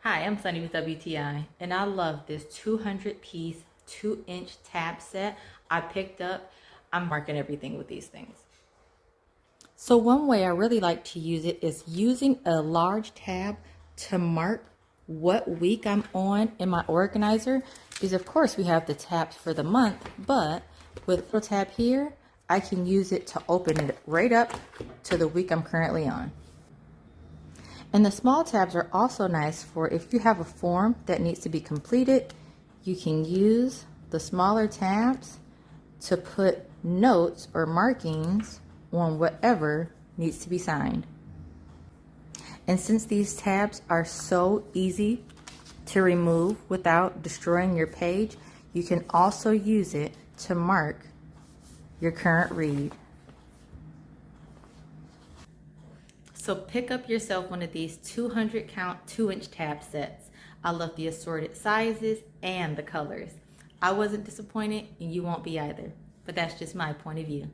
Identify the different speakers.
Speaker 1: Hi, I'm Sunny with WTI, and I love this 200-piece, 2-inch tab set I picked up. I'm marking everything with these things. So one way I really like to use it is using a large tab to mark what week I'm on in my organizer. Because of course we have the tabs for the month, but with the tab here, I can use it to open it right up to the week I'm currently on. And the small tabs are also nice for if you have a form that needs to be completed, you can use the smaller tabs to put notes or markings on whatever needs to be signed. And since these tabs are so easy to remove without destroying your page, you can also use it to mark your current read. So pick up yourself one of these 200 count 2-inch tab sets. I love the assorted sizes and the colors. I wasn't disappointed and you won't be either, but that's just my point of view.